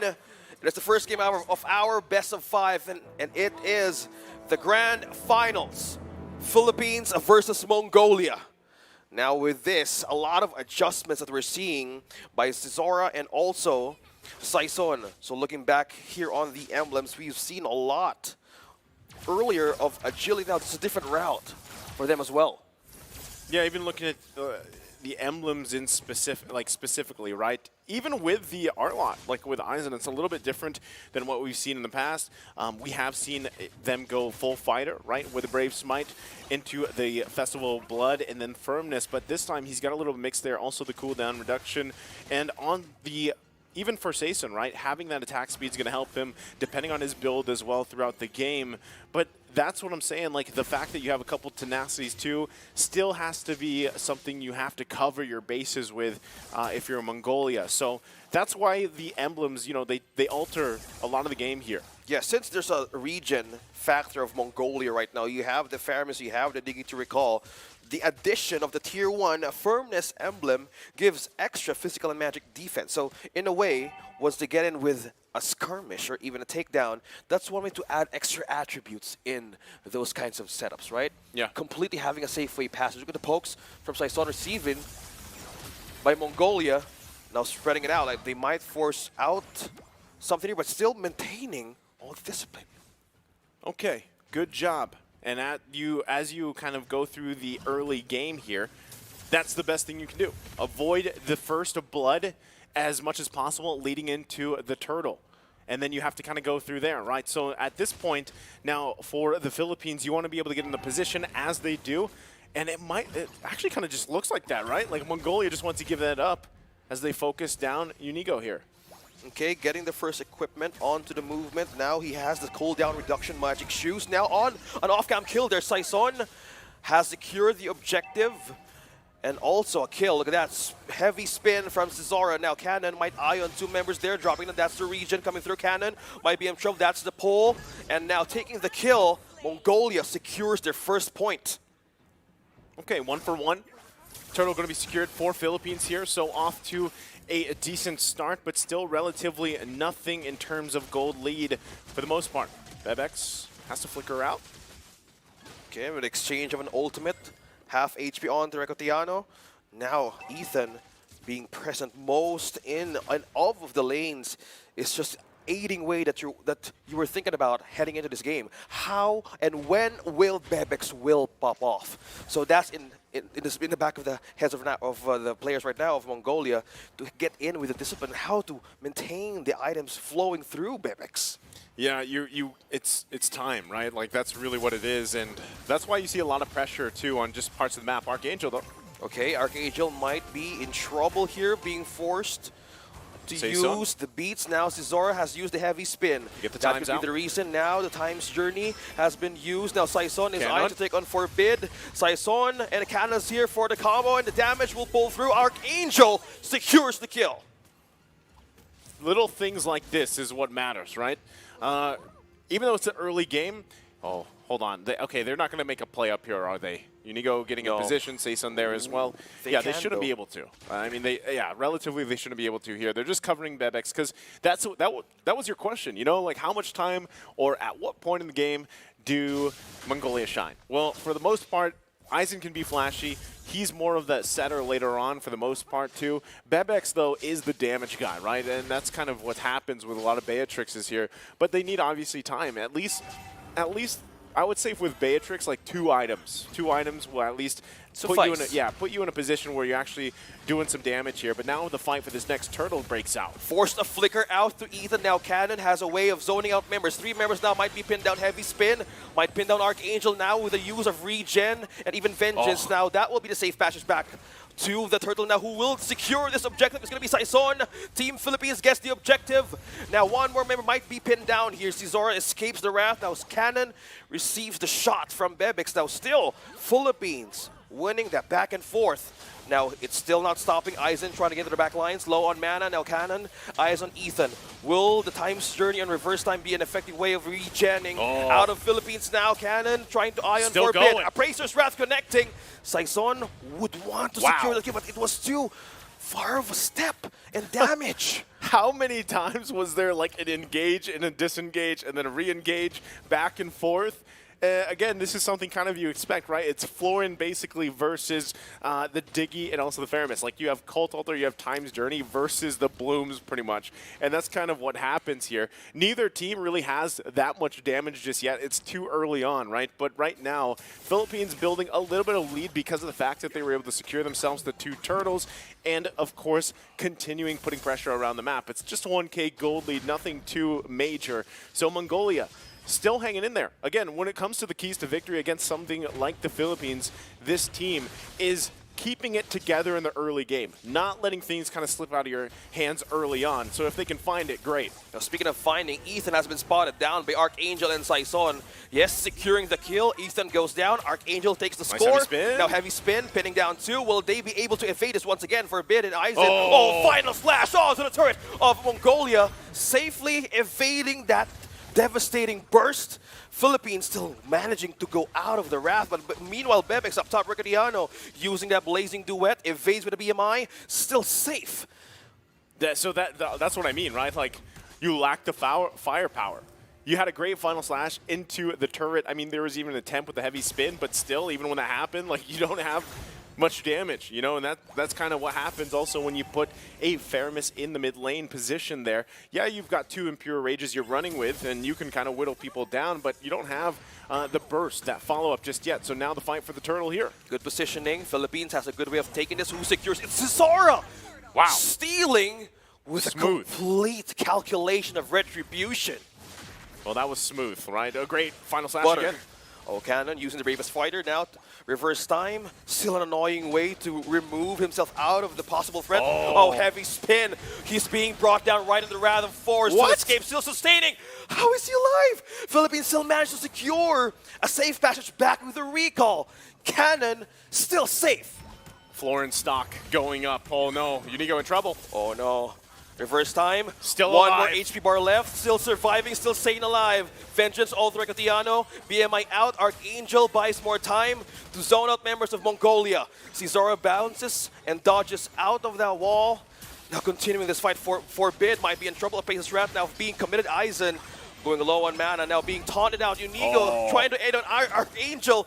1. It's the first game of our best of 5, and it is the grand finals. Philippines versus Mongolia. Now with this, a lot of adjustments that we're seeing by Cesora and also Saison. So looking back here on the emblems, we've seen a lot earlier of agility. Now it's a different route for them as well. Yeah, even looking at the emblems in specifically, right? Even with the art lot, like with Eisen, it's a little bit different than what we've seen in the past. We have seen them go full fighter, right, with the Brave Smite into the Festival of Blood and then Firmness, but this time he's got a little mix there, also the cooldown reduction, and on the even for Saison, right, having that attack speed is going to help him, depending on his build as well throughout the game. But that's what I'm saying, like the fact that you have a couple tenacities too still has to be something you have to cover your bases with if you're Mongolia. So that's why the emblems, you know, they alter a lot of the game here. Yeah, since there's a region factor of Mongolia right now, you have the Fairness, you have the Digging to Recall. The addition of the Tier 1 Firmness emblem gives extra physical and magic defense. So in a way, once they get in with a skirmish or even a takedown, that's one way to add extra attributes in those kinds of setups, right? Yeah. Completely having a safe way passage. Look at the pokes from Saison receiving by Mongolia. Now spreading it out, like they might force out something here, but still maintaining all the discipline. Okay, good job. And as you kind of go through the early game here, that's the best thing you can do. Avoid the first blood as much as possible leading into the turtle. And then you have to kind of go through there, right? So at this point, now for the Philippines, you want to be able to get in the position as they do. And it actually kind of just looks like that, right? Like Mongolia just wants to give that up as they focus down Unigo here. Okay, getting the first equipment onto the movement. Now he has the cooldown reduction magic shoes. Now on an off-cam kill there. Saison has secured the objective. And also a kill. Look at that heavy spin from Cesora. Now Cannon might eye on 2 members there, dropping them. That's the region coming through. Cannon might be in trouble. That's the pull. And now taking the kill, Mongolia secures their first point. Okay, 1 for 1. Turtle going to be secured for Philippines here. So off to a decent start, but still relatively nothing in terms of gold lead for the most part. Bebex has to flicker out. Okay, with exchange of an ultimate. Half HP on to Recotiano. Now Ethan being present most in all of the lanes is just aiding way that you were thinking about heading into this game. How and when will Bebex will pop off? So that's in the back of the heads of the players right now of Mongolia to get in with the discipline, how to maintain the items flowing through Bebex. Yeah, it's time, right? Like that's really what it is, and that's why you see a lot of pressure too on just parts of the map. Archangel though. Okay, Archangel might be in trouble here, being forced to use the beats. Now Cesora has used the heavy spin. Get the that times could out. be the reason. Now the time's journey has been used. Now Saison is eyeing to take on Forbid. Saison and Cannon's here for the combo, and the damage will pull through. Archangel secures the kill. Little things like this is what matters, right? Even though it's an early game, oh, hold on. They're not going to make a play up here, are they? Unigo getting a position, Saison there as well. They shouldn't be able to. I mean, relatively they shouldn't be able to here. They're just covering Bebex because that was your question, you know? Like how much time or at what point in the game do Mongolia shine? Well, for the most part, Eisen can be flashy. He's more of that setter later on for the most part too. Bebex though is the damage guy, right? And that's kind of what happens with a lot of Beatrixes here. But they need obviously time. At least I would say with Beatrix, like 2 items. 2 items will at least put you in a position where you're actually doing some damage here. But now the fight for this next turtle breaks out. Forced a flicker out to Ethan. Now Cannon has a way of zoning out members. 3 members now might be pinned down. Heavy spin. Might pin down Archangel now with the use of regen and even Vengeance. Now that will be the safe passage back to the turtle. Now who will secure this objective is going to be Saison. Team Philippines gets the objective. Now 1 more member might be pinned down here. Cesora escapes the wrath. Now Cannon receives the shot from Bebex. Now still Philippines winning that back and forth. Now it's still not stopping. Eisen trying to get to the back lines. Low on mana. Now Cannon. Eyes on Ethan. Will the time's journey and reverse time be an effective way of regenning out of Philippines now? Cannon trying to eye on Forbid. Appraiser's Wrath connecting. Saison would want to secure the kill, but it was too far of a step and damage. How many times was there like an engage and a disengage and then a re-engage back and forth? Again, this is something kind of you expect, right? It's Florin basically versus the Diggy and also the Faramis. Like you have Cult Altar, you have Time's Journey versus the Blooms pretty much. And that's kind of what happens here. Neither team really has that much damage just yet. It's too early on, right? But right now, Philippines building a little bit of lead because of the fact that they were able to secure themselves the 2 turtles and, of course, continuing putting pressure around the map. It's just a 1K gold lead, nothing too major. So Mongolia still hanging in there. Again, when it comes to the keys to victory against something like the Philippines, this team is keeping it together in the early game, not letting things kind of slip out of your hands early on. So if they can find it, great. Now, speaking of finding, Ethan has been spotted down by Archangel and Saison. Yes, securing the kill. Ethan goes down. Archangel takes the Nice score. heavy spin. Now heavy spin, pinning down 2. Will they be able to evade this once again for a bit? And Eisen, oh, final slash onto the turret of Mongolia, safely evading that devastating burst. Philippines still managing to go out of the wrath, but meanwhile Bebex up top, Ricadiano using that blazing duet, evades with a BMI, still safe. That's what I mean, right? Like, you lack the firepower. You had a great final slash into the turret. I mean, there was even an attempt with the heavy spin, but still, even when that happened, like, you don't have much damage, you know, and that's kind of what happens also when you put a Faramis in the mid lane position there. Yeah, you've got 2 Impure Rages you're running with, and you can kind of whittle people down, but you don't have the burst, that follow-up just yet. So now the fight for the turtle here. Good positioning. Philippines has a good way of taking this. Who secures? It's Cesara! Wow. Stealing with Smooth. a complete calculation of retribution. Well, that was smooth, right? A great final slash Butter. again. Oh, Cannon using the bravest fighter now. Reverse time. Still an annoying way to remove himself out of the possible threat. Oh, heavy spin. He's being brought down right in the wrath of force. What? To escape, still sustaining. How is he alive? Philippines still managed to secure a safe passage back with a recall. Cannon still safe. Florin stock going up. Oh no, Unigo in trouble. Oh no. Reverse time. Still One alive. more HP bar left. Still surviving, still staying alive. Vengeance, all the Recatiano. BMI out. Archangel buys more time to zone out members of Mongolia. Cesara bounces and dodges out of that wall. Now continuing this fight for Bid. Might be in trouble. Apace's wrath now being committed. Eisen going low on mana. Now being taunted out. Unigo trying to aid on Archangel.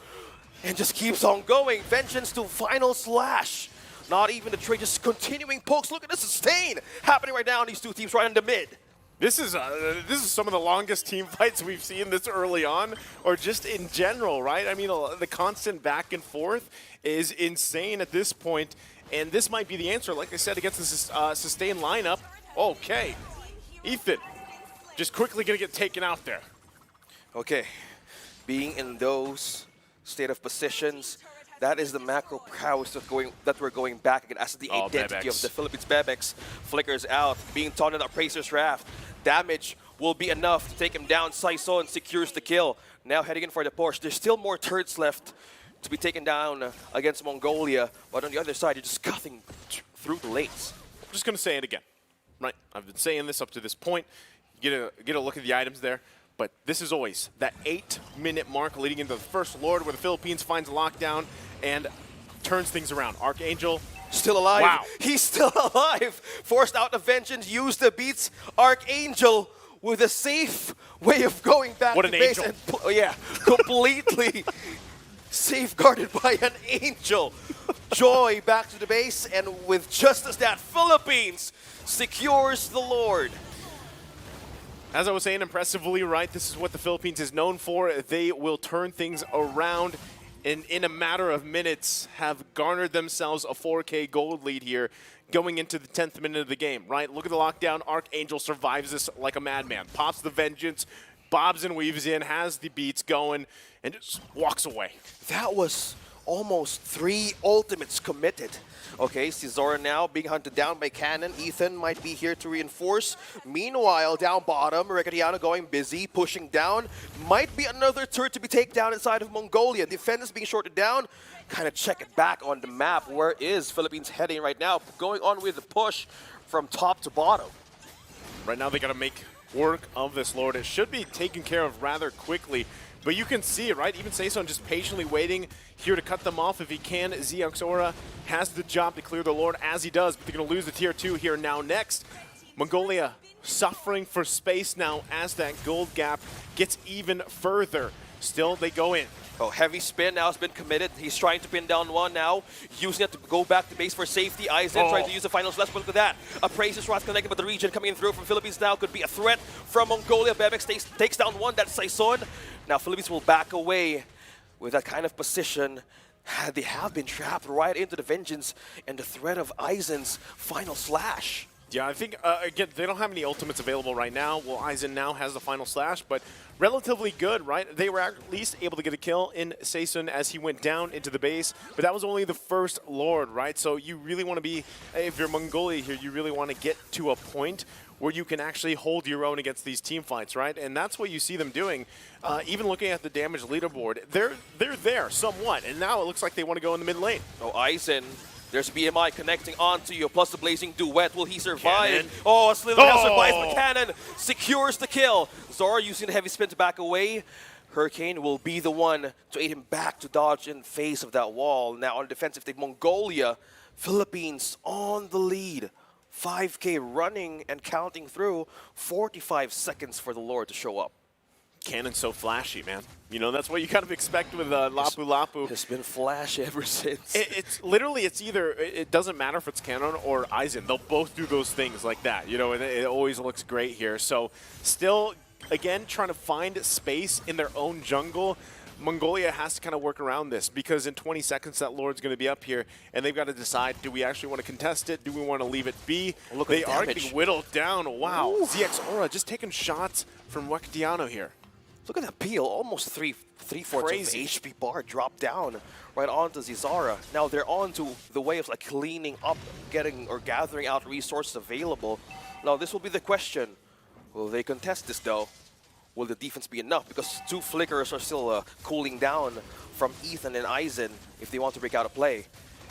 And just keeps on going. Vengeance to final slash. Not even the trade, just continuing pokes. Look at the sustain happening right now in these 2 teams right in the mid. This is some of the longest team fights we've seen this early on, or just in general, right? I mean, the constant back and forth is insane at this point, and this might be the answer, like I said, against the sustained lineup. Okay, Ethan, just quickly gonna get taken out there. Okay, being in those state of positions, that is the macro prowess that we're going back again as the identity Bebex. of the Philippines. Bebex flickers out, being taunted at Pracer's Wrath. Damage will be enough to take him down. Saison secures the kill. Now heading in for the push. There's still more turrets left to be taken down against Mongolia, but on the other side, you're just cutting through the lanes. I'm just gonna say it again, right? I've been saying this up to this point. Get a look at the items there. But this is always that 8-minute mark leading into the first Lord where the Philippines finds a lockdown and turns things around. Archangel still alive. Wow. He's still alive. Forced out of vengeance, used the beats. Archangel with a safe way of going back what to an base. angel. And, yeah, completely safeguarded by an angel. Joy back to the base, and with just as that, Philippines secures the Lord. As I was saying, impressively, right? This is what the Philippines is known for. They will turn things around and in a matter of minutes have garnered themselves a 4K gold lead here going into the 10th minute of the game, right? Look at the lockdown. Archangel survives this like a madman. Pops the vengeance, bobs and weaves in, has the beats going, and just walks away. That was almost 3 ultimates committed. Okay, Cesara now being hunted down by Cannon. Ethan might be here to reinforce. Meanwhile, down bottom, Recadiano going busy, pushing down. Might be another turret to be taken down inside of Mongolia. Defenders being shorted down. Kind of check it back on the map. Where is Philippines heading right now? Going on with the push from top to bottom. Right now they got to make work of this Lord. It should be taken care of rather quickly. But you can see it, right? Even Saison just patiently waiting here to cut them off if he can. Zeoxora has the job to clear the Lord as he does, but they're going to lose the tier 2 here now next. Mongolia suffering for space now as that gold gap gets even further. Still, they go in. Oh, heavy spin now has been committed. He's trying to pin down one now, using it to go back to base for safety. Eisen trying to use the final slash, but look at that. A Praises Ross connected, but the region coming in through from Philippines now could be a threat from Mongolia. Bebex takes down one, that's Saison. Now Philippines will back away with that kind of position. They have been trapped right into the vengeance and the threat of Eisen's final slash. Yeah, I think, again, they don't have any ultimates available right now. Well, Eisen now has the final slash, but relatively good, right? They were at least able to get a kill in Saison as he went down into the base, but that was only the first Lord, right? So you really want to be, if you're Mongolia here, you really want to get to a point where you can actually hold your own against these team fights, right? And that's what you see them doing. Even looking at the damage leaderboard, they're there somewhat, and now it looks like they want to go in the mid lane. Oh, Eisen. There's BMI connecting onto you, plus the Blazing Duet. Will he survive? Cannon. Oh, Slither survives, but Cannon secures the kill. Zora using the heavy spin to back away. Hurricane will be the one to aid him back to dodge in face of that wall. Now on defensive, they Mongolia, Philippines on the lead. 5K running and counting through. 45 seconds for the Lord to show up. Cannon's so flashy, man. You know, that's what you kind of expect with Lapu Lapu. It's been flash ever since. It's literally, it's either, it doesn't matter if it's Cannon or Eisen. They'll both do those things like that, you know, and it always looks great here. So still, again, trying to find space in their own jungle. Mongolia has to kind of work around this because in 20 seconds that Lord's going to be up here and they've got to decide, do we actually want to contest it? Do we want to leave it be? Look they at the are damage. getting whittled down. Wow. Ooh. ZX Aura just taking shots from Wakatiano here. Look at that peel, almost three-fourths of the HP bar dropped down right onto Zizara. Now they're on to the way of like cleaning up, getting or gathering out resources available. Now this will be the question. Will they contest this though? Will the defense be enough? Because 2 flickers are still cooling down from Ethan and Eisen if they want to break out a play.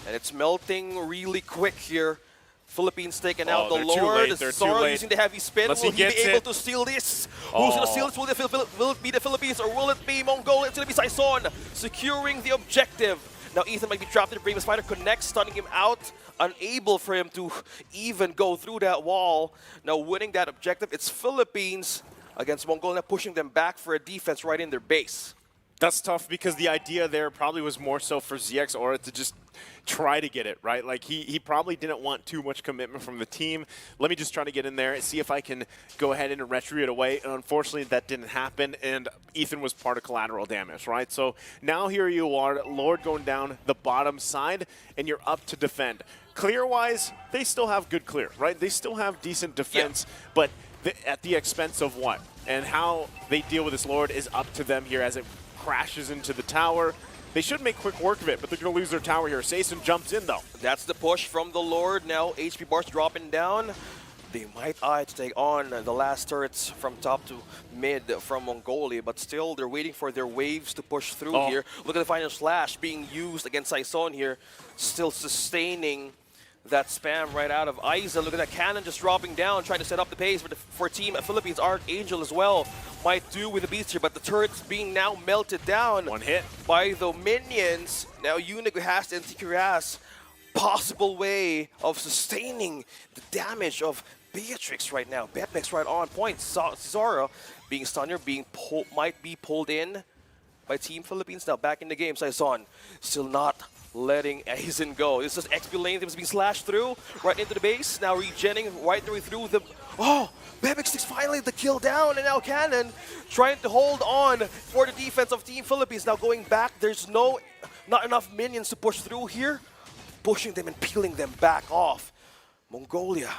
And it's melting really quick here. Philippines taking out the Lord. Zora using the heavy spin. Will he be able to steal this? Who's going to steal this? Will it be the Philippines or will it be Mongolia? It's going to be Saison securing the objective. Now Ethan might be trapped in the Bravest Fighter. Connects, stunning him out. Unable for him to even go through that wall. Now winning that objective, it's Philippines against Mongolia, pushing them back for a defense right in their base. That's tough because the idea there probably was more so for ZX Aura to just try to get it, right? Like he probably didn't want too much commitment from the team. Let me just try to get in there and see if I can go ahead and retreat away. And unfortunately, that didn't happen, and Ethan was part of collateral damage, right? So now here you are, Lord going down the bottom side, and you're up to defend. Clear-wise, they still have good clear, right? They still have decent defense, but at the expense of what? And how they deal with this Lord is up to them here as it crashes into the tower. They should make quick work of it, but they're going to lose their tower here. Saison jumps in, though. That's the push from the Lord. Now HP bars dropping down. They might eye to take on the last turrets from top to mid from Mongolia, but still they're waiting for their waves to push through here. Look at the final slash being used against Saison here. Still sustaining that spam right out of Eisen. Look at that cannon just dropping down, trying to set up the pace for Team Philippines. Archangel as well might do with the beats here, but the turrets being now melted down. One hit by the minions. Now Unique has the Anticuras. Possible way of sustaining the damage of Beatrix right now. Bebex right on point. Zara being stunned here, might be pulled in by Team Philippines. Now back in the game, Saison still not letting Eisen go. This is XP lane that was being slashed through right into the base. Now regenning right the way through the... Oh! Bebex takes finally the kill down, and now Cannon trying to hold on for the defense of Team Philippines. Now going back, there's not enough minions to push through here. Pushing them and peeling them back off. Mongolia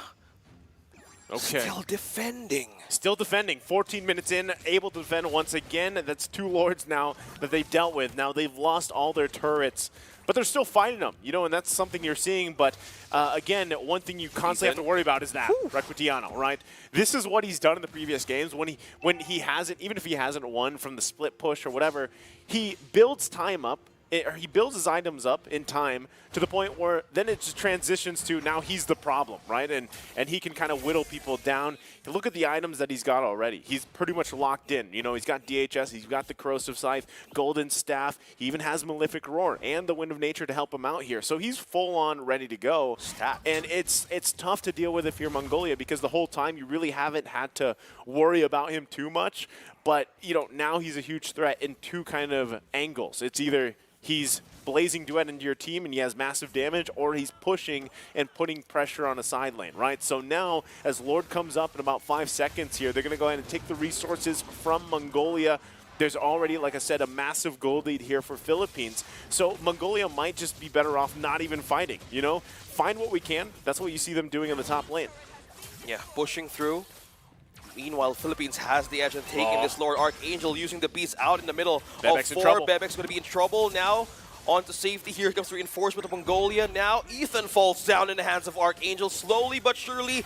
still defending. Still defending. 14 minutes in, able to defend once again. That's 2 Lords now that they've dealt with. Now they've lost all their turrets, but they're still fighting them, you know, and that's something you're seeing. But again, one thing you constantly have to worry about is that Raquitiano, right? This is what he's done in the previous games when he hasn't, even if he hasn't won from the split push or whatever, he builds time up or he builds his items up in time to the point where then it just transitions to now he's the problem, right? And he can kind of whittle people down. Look at the items that he's got already. He's pretty much locked in. You know, he's got DHS, he's got the Corrosive Scythe, Golden Staff. He even has Malefic Roar and the Wind of Nature to help him out here. So he's full on ready to go. Stacked. And it's tough to deal with if you're Mongolia because the whole time you really haven't had to worry about him too much. But, you know, now he's a huge threat in two kind of angles. It's either he's blazing duet into your team and he has massive damage, or he's pushing and putting pressure on a side lane, right? So now, as Lord comes up in about 5 seconds here, they're going to go ahead and take the resources from Mongolia. There's already, like I said, a massive gold lead here for Philippines. So Mongolia might just be better off not even fighting, you know? Find what we can. That's what you see them doing in the top lane. Yeah, pushing through. Meanwhile, Philippines has the edge and taking this Lord. Archangel using the beast out in the middle Bebek's of in 4. trouble. Bebek's going to be in trouble now. On to safety. Here comes the reinforcement of Mongolia. Now Ethan falls down in the hands of Archangel. Slowly but surely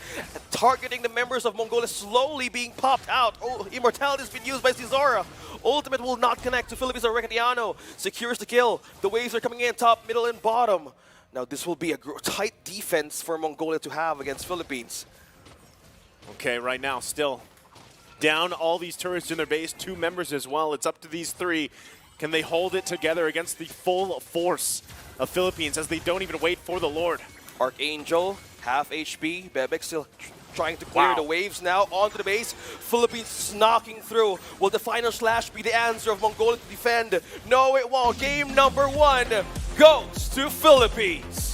targeting the members of Mongolia. Slowly being popped out. Oh, Immortality has been used by Cesara. Ultimate will not connect to Philippines. Recadiano secures the kill. The waves are coming in top, middle, and bottom. Now this will be a tight defense for Mongolia to have against Philippines. Okay, right now, still down all these turrets in their base, 2 members as well. It's up to these 3. Can they hold it together against the full force of Philippines as they don't even wait for the Lord? Archangel, half HP. Bebek still trying to clear the waves now onto the base. Philippines knocking through. Will the final slash be the answer of Mongolia to defend? No, it won't. Game number 1 goes to Philippines.